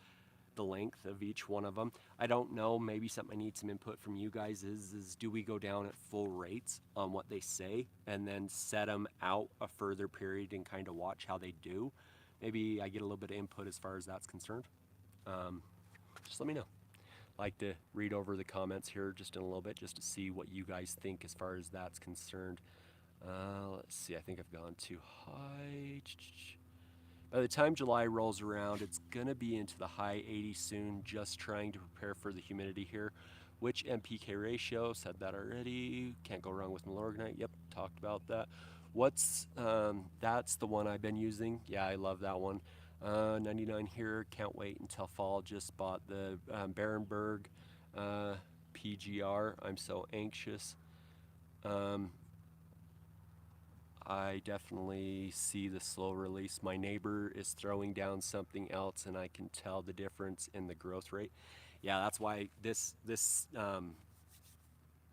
the length of each one of them. I don't know, maybe something I need some input from you guys is do we go down at full rates on what they say and then set them out a further period and kind of watch how they do? Maybe I get a little bit of input as far as that's concerned. Just let me know. Like to read over the comments here just in a little bit just to see what you guys think as far as that's concerned. Let's see, I think I've gone too high. By the time July rolls around, it's going to be into the high 80s soon, just trying to prepare for the humidity here. Which NPK ratio? Said that already. Can't go wrong with milorganite. Yep, talked about that. That's the one I've been using. Yeah, I love that one. 99 here. Can't wait until fall. Just bought the Barenberg PGR. I'm so anxious. I definitely see the slow release. My neighbor is throwing down something else, and I can tell the difference in the growth rate. Yeah, that's why this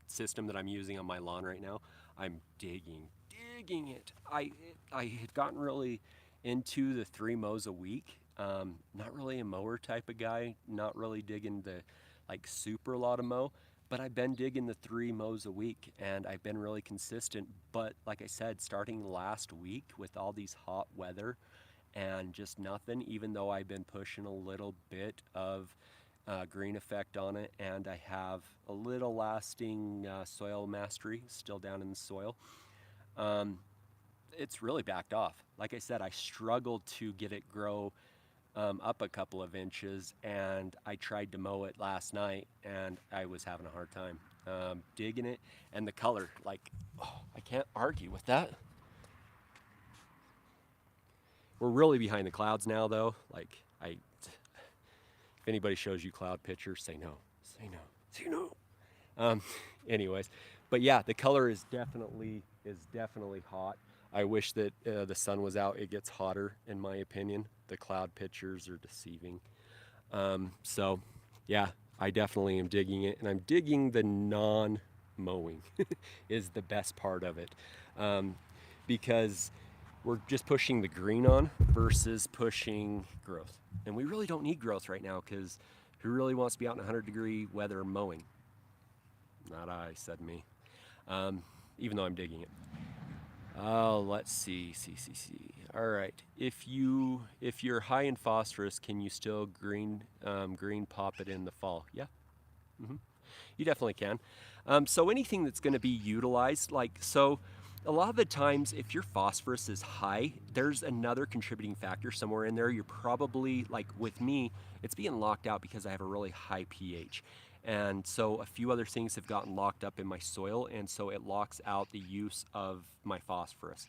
system that I'm using on my lawn right now, I'm digging it. I had gotten really into the 3 mows a week. Not really a mower type of guy, not really digging the super lot of mow, but I've been digging the 3 mows a week, and I've been really consistent. But like I said, starting last week with all these hot weather and just nothing, even though I've been pushing a little bit of GreenEffect on it, and I have a little lasting soil mastery still down in the soil, it's really backed off. Like I said, I struggled to get it grow up a couple of inches, and I tried to mow it last night, and I was having a hard time digging it. And the color, I can't argue with that. We're really behind the clouds now, though. If anybody shows you cloud pictures, say no, say no, say no. Anyways, but yeah, the color is definitely hot. I wish that the sun was out. It gets hotter, in my opinion. The cloud pictures are deceiving. So, yeah, I definitely am digging it, and I'm digging the non-mowing is the best part of it, because we're just pushing the green on versus pushing growth. And we really don't need growth right now, because who really wants to be out in 100-degree weather mowing? Not I, said me. Even though I'm digging it. Oh, let's see. All right. If you're high in phosphorus, can you still green pop it in the fall? Yeah. You definitely can. So anything that's going to be utilized, a lot of the times, if your phosphorus is high, there's another contributing factor somewhere in there. You're probably, with me, it's being locked out because I have a really high pH. And so a few other things have gotten locked up in my soil, and so it locks out the use of my phosphorus.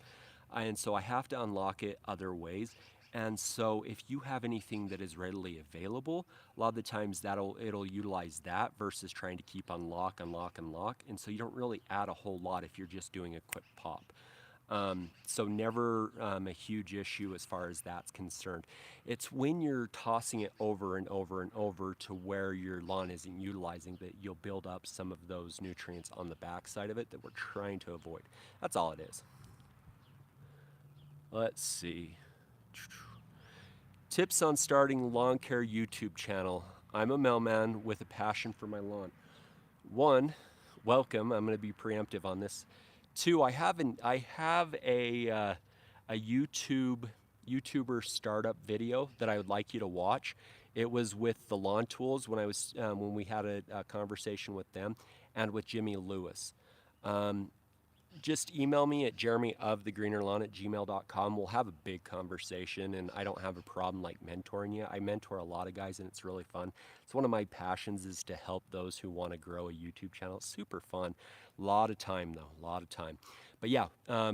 And so I have to unlock it other ways. And so if you have anything that is readily available, a lot of the times it'll utilize that versus trying to keep unlock. And so you don't really add a whole lot if you're just doing a quick pop. So never a huge issue as far as that's concerned. It's when you're tossing it over and over and over to where your lawn isn't utilizing that you'll build up some of those nutrients on the back side of it that we're trying to avoid. That's all it is. Let's see. Tips on starting lawn care YouTube channel. I'm a mailman with a passion for my lawn. 1, welcome. I'm going to be preemptive on this. 2, I have a YouTuber startup video that I would like you to watch. It was with the Lawn Tools when we had a conversation with them, and with Jimmy Lewis. just email me at jeremyofthegreenerlawn@gmail.com. We'll have a big conversation, and I don't have a problem like mentoring you. I mentor a lot of guys, and it's really fun. It's one of my passions is to help those who want to grow a YouTube channel. It's super fun. A lot of time though, a lot of time. But yeah,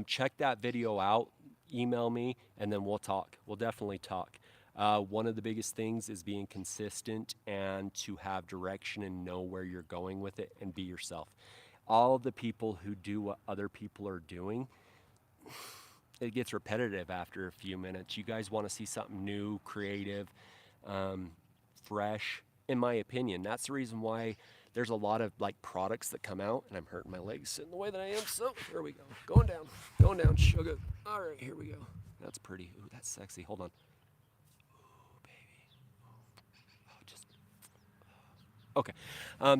check that video out. Email me, and then we'll talk. We'll definitely talk. One of the biggest things is being consistent and to have direction and know where you're going with it and be yourself. All of the people who do what other people are doing, it gets repetitive after a few minutes. You guys want to see something new, creative, um, fresh, in my opinion. That's the reason why there's a lot of like products that come out, and I'm hurting my legs sitting the way that I am. So here we go. Going down, sugar. All right, here we go. That's pretty. Ooh, that's sexy. Hold on. Okay,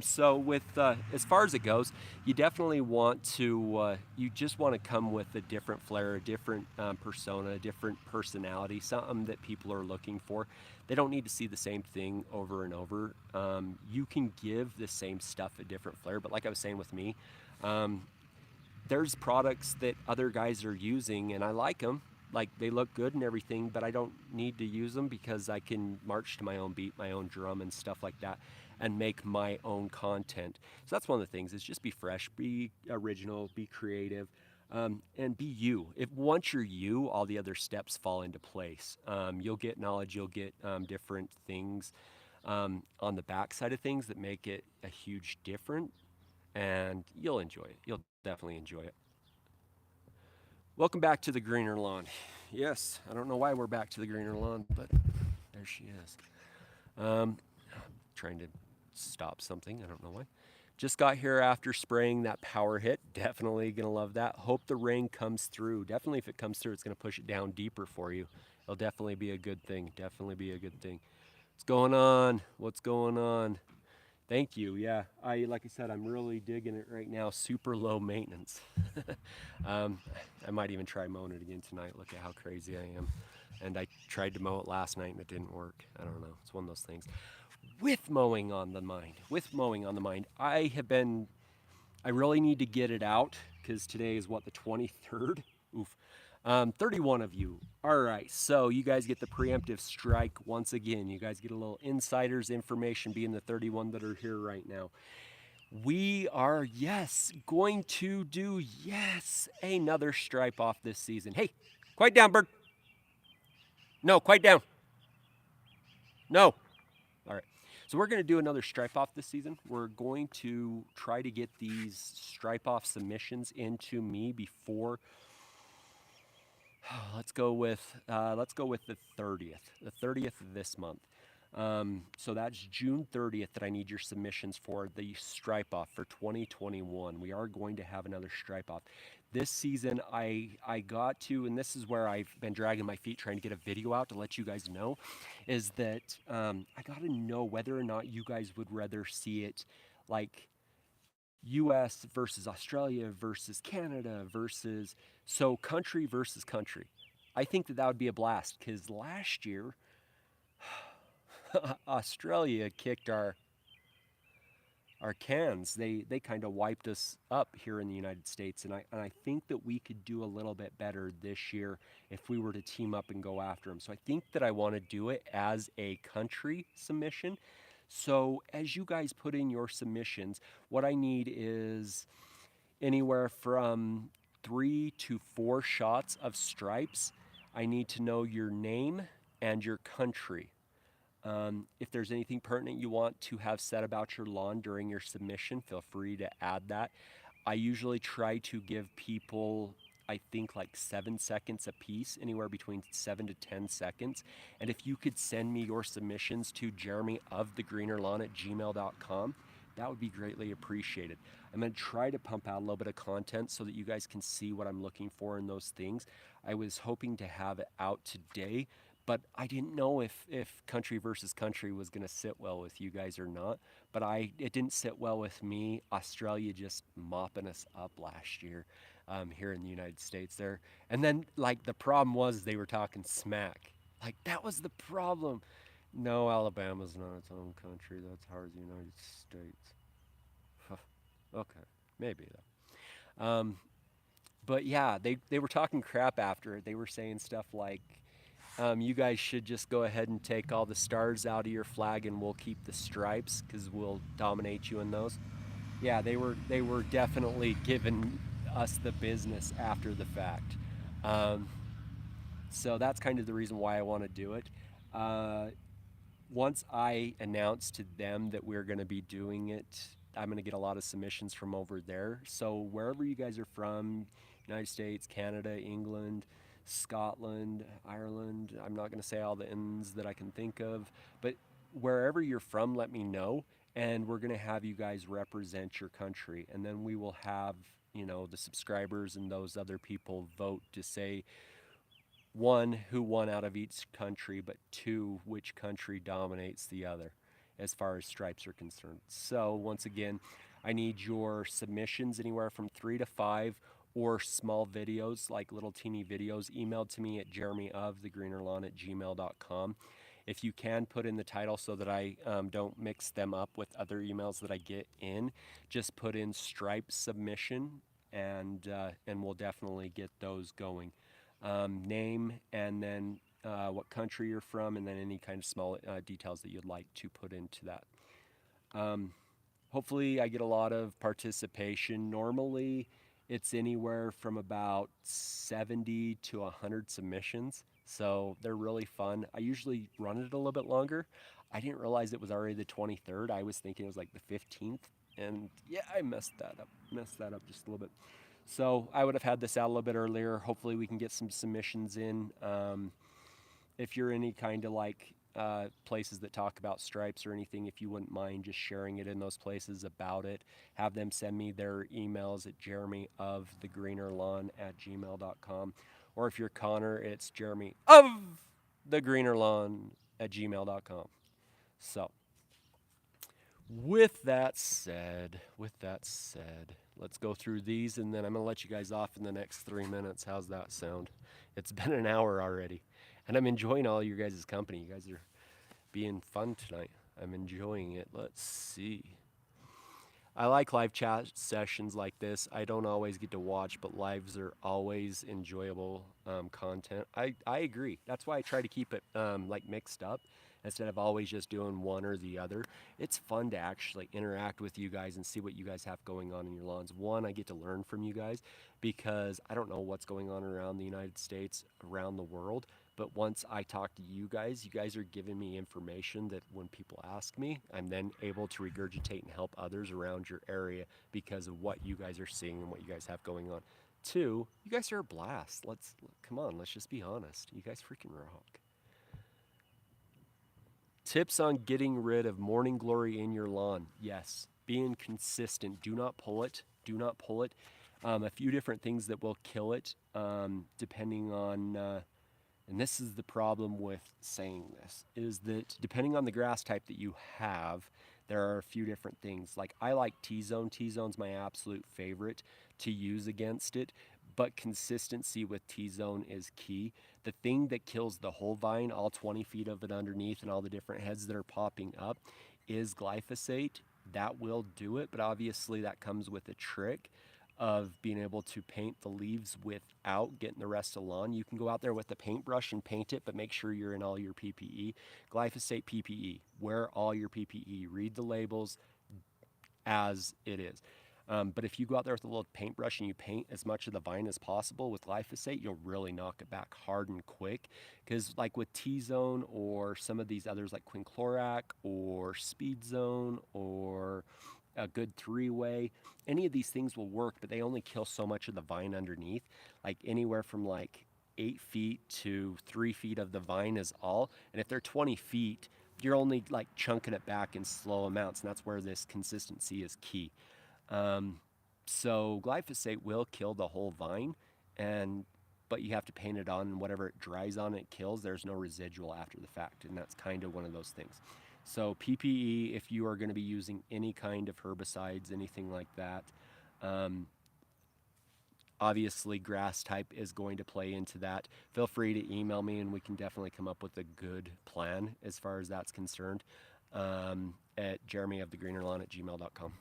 so with as far as it goes, you definitely want to you just want to come with a different flair, a different persona, a different personality, something that people are looking for. They don't need to see the same thing over and over. You can give the same stuff a different flair, but like I was saying with me, um, there's products that other guys are using, and I like them. Like they look good and everything, but I don't need to use them because I can march to my own beat, my own drum, and stuff like that, and make my own content. So that's one of the things: is just be fresh, be original, be creative, and be you. If once you're you, all the other steps fall into place. You'll get knowledge, you'll get different things on the backside of things that make it a huge difference, and you'll enjoy it. You'll definitely enjoy it. Welcome back to the greener lawn. Yes, I don't know why we're back to the greener lawn, but there she is. Um, trying to stop something. I don't know why. Just got here after spraying that power hit. Definitely gonna love that. Hope the rain comes through. Definitely, if it comes through, it's gonna push it down deeper for you. It'll definitely be a good thing. Definitely be a good thing. What's going on? What's going on? Thank you. Yeah, like I said, I'm really digging it right now. Super low maintenance. um, I might even try mowing it again tonight. Look at how crazy I am. And I tried to mow it last night and it didn't work. I don't know. It's one of those things. With mowing on the mind, I really need to get it out because today is what, the 23rd? Oof. 31 of you. All right, so you guys get the preemptive strike once again. You guys get a little insider's information being the 31 that are here right now. We are, yes, going to do, yes, another stripe off this season. Hey, quiet down, bird. No, quiet down. No. All right. So we're going to do another stripe off this season. We're going to try to get these stripe off submissions into me before. Let's go with the 30th. The 30th of this month. So that's June 30th that I need your submissions for the stripe off for 2021. We are going to have another stripe off. This season I got to, and this is where I've been dragging my feet trying to get a video out to let you guys know, is that I got to know whether or not you guys would rather see it like US versus Australia versus Canada versus, so country versus country. I think that would be a blast because last year Australia kicked our cans. They kind of wiped us up here in the United States, and I think that we could do a little bit better this year if we were to team up and go after them. So I think that I want to do it as a country submission. So as you guys put in your submissions, what I need is anywhere from 3 to 4 shots of stripes. I need to know your name and your country. If there's anything pertinent you want to have said about your lawn during your submission, feel free to add that. I usually try to give people, I think, like 7 seconds a piece, anywhere between 7 to 10 seconds. And if you could send me your submissions to jeremyofthegreenerlawn@gmail.com, that would be greatly appreciated. I'm going to try to pump out a little bit of content so that you guys can see what I'm looking for in those things. I was hoping to have it out today, but I didn't know if country versus country was going to sit well with you guys or not. But it didn't sit well with me. Australia just mopping us up last year here in the United States there. And then, like, the problem was they were talking smack. Like, that was the problem. No, Alabama's not its own country. That's hard as the United States. Okay, maybe though. But yeah, they were talking crap after it. They were saying stuff like, you guys should just go ahead and take all the stars out of your flag, and we'll keep the stripes because we'll dominate you in those. Yeah, they were definitely giving us the business after the fact. Um, so that's kind of the reason why I want to do it. Uh, Once I announce to them that we're going to be doing it, I'm going to get a lot of submissions from over there. So wherever you guys are from, United States, Canada, England, Scotland, Ireland, I'm not going to say all the ends that I can think of, but wherever you're from, let me know. And we're going to have you guys represent your country. And then we will have, the subscribers and those other people vote to say, one, who won out of each country, but two, which country dominates the other as far as stripes are concerned. So, once again, I need your submissions anywhere from 3 to 5 or small videos, like little teeny videos, emailed to me at jeremyofthegreenerlawn@gmail.com. If you can put in the title so that I don't mix them up with other emails that I get in, just put in stripe submission, and we'll definitely get those going. Name, and then what country you're from, and then any kind of small details that you'd like to put into that. Um, Hopefully, I get a lot of participation. Normally, it's anywhere from about 70 to 100 submissions, so they're really fun. I usually run it a little bit longer. I didn't realize it was already the 23rd. I was thinking it was like the 15th, and yeah, I messed that up. Messed that up just a little bit. So I would have had this out a little bit earlier. Hopefully, we can get some submissions in. If you're any kind of like places that talk about stripes or anything, if you wouldn't mind just sharing it in those places about it, have them send me their emails at jeremyofthegreenerlawn@gmail.com. Or if you're Connor, it's jeremyofthegreenerlawn@gmail.com. So, with that said, let's go through these, and then I'm going to let you guys off in the next 3 minutes. How's that sound? It's been an hour already, and I'm enjoying all your guys' company. You guys are being fun tonight. I'm enjoying it. Let's see. I like live chat sessions like this. I don't always get to watch, but lives are always enjoyable content. I agree. That's why I try to keep it like mixed up instead of always just doing one or the other. It's fun to actually interact with you guys and see what you guys have going on in your lawns. One, I get to learn from you guys because I don't know what's going on around the United States, around the world. But once I talk to you guys are giving me information that when people ask me, I'm then able to regurgitate and help others around your area because of what you guys are seeing and what you guys have going on. Two, you guys are a blast. Come on, let's just be honest. You guys freaking rock. Tips on getting rid of morning glory in your lawn. Yes, being consistent. Do not pull it. Do not pull it. A few different things that will kill it, depending on. And this is the problem with saying this, is that depending on the grass type that you have, there are a few different things. Like I like T-zone. T-zone's my absolute favorite to use against it, but consistency with T-zone is key. The thing that kills the whole vine, all 20 feet of it underneath and all the different heads that are popping up, is glyphosate. That will do it, but obviously that comes with a trick of being able to paint the leaves without getting the rest of the lawn. You can go out there with a paintbrush and paint it, but make sure you're in all your PPE. Glyphosate PPE. Wear all your PPE. Read the labels as it is. But if you go out there with a little paintbrush and you paint as much of the vine as possible with glyphosate, you'll really knock it back hard and quick. Because like with T-zone or some of these others like quinclorac or speed zone or a good three-way, any of these things will work, but they only kill so much of the vine underneath. Like anywhere from like 8 feet to 3 feet of the vine is all. And if they're 20 feet, you're only like chunking it back in slow amounts, and that's where this consistency is key. So glyphosate will kill the whole vine, but you have to paint it on, and whatever it dries on, it kills. There's no residual after the fact, and that's kind of one of those things. So PPE, if you are going to be using any kind of herbicides, anything like that, obviously grass type is going to play into that. Feel free to email me, and we can definitely come up with a good plan as far as that's concerned at jeremyofthegreenerlawn@gmail.com.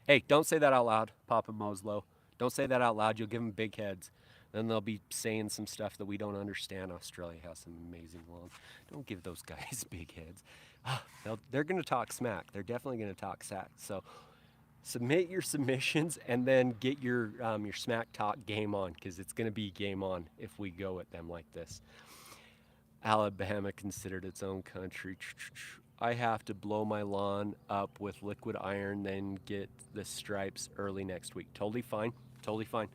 Hey, don't say that out loud, Papa Moslow. Don't say that out loud. You'll give them big heads. Then they'll be saying some stuff that we don't understand. Australia has some amazing lawn. Don't give those guys big heads. They're going to talk smack. They're definitely going to talk sack. So submit your submissions and then get your smack talk game on, because it's going to be game on if we go at them like this. Alabama considered its own country. I have to blow my lawn up with liquid iron, then get the stripes early next week. Totally fine. Totally fine.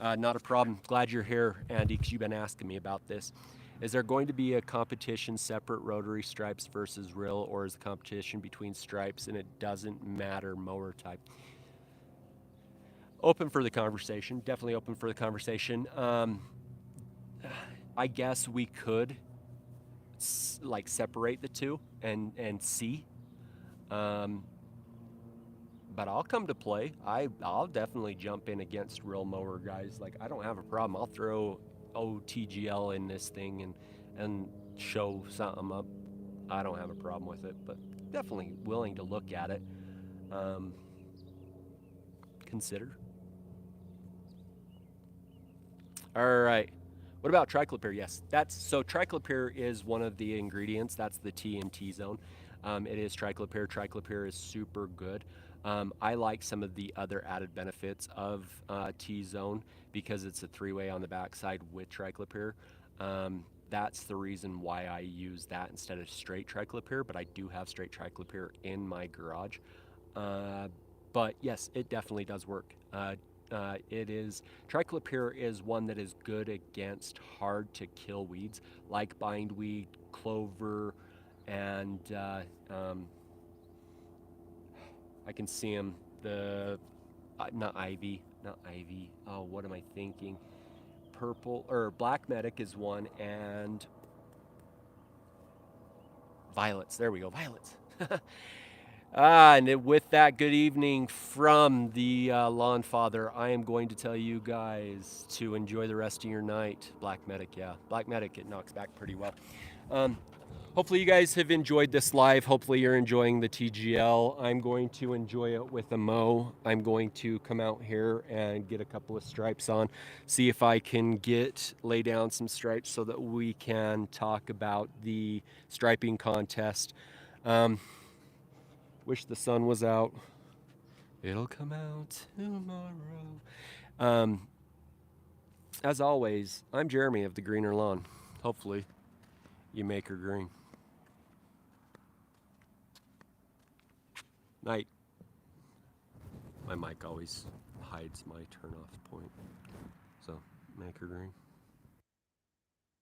Not a problem. Glad you're here, Andy, because you've been asking me about this. Is there going to be a competition, separate rotary stripes versus rill, or is the competition between stripes and it doesn't matter mower type? Open for the conversation. Definitely open for the conversation. I guess we could like separate the two and see. But I'll come to play. I'll definitely jump in against real mower guys. Like, I don't have a problem. I'll throw OTGL in this thing and show something up. I don't have a problem with it, but definitely willing to look at it. Consider. All right. What about triclopyr? Yes, so triclopyr is one of the ingredients. That's the T in T zone. It is triclopyr. Triclopyr is super good. I like some of the other added benefits of T zone because it's a three-way on the backside with triclopyr. That's the reason why I use that instead of straight triclopyr, but I do have straight triclopyr in my garage. But yes, it definitely does work. Triclopyr is one that is good against hard to kill weeds like bindweed, clover, and I can see them. Not ivy. Oh, what am I thinking? Purple or black medic is one, and violets. There we go, violets. And with that, good evening from the Lawn Father. I am going to tell you guys to enjoy the rest of your night. Black Medic, yeah. Black Medic, it knocks back pretty well. Hopefully you guys have enjoyed this live. Hopefully you're enjoying the TGL. I'm going to enjoy it with a mow. I'm going to come out here and get a couple of stripes on. See if I can lay down some stripes so that we can talk about the striping contest. Wish the sun was out. It'll come out tomorrow. As always, I'm Jeremy of the Greener Lawn. Hopefully, you make her green. Night. My mic always hides my turn off point. So, make her green.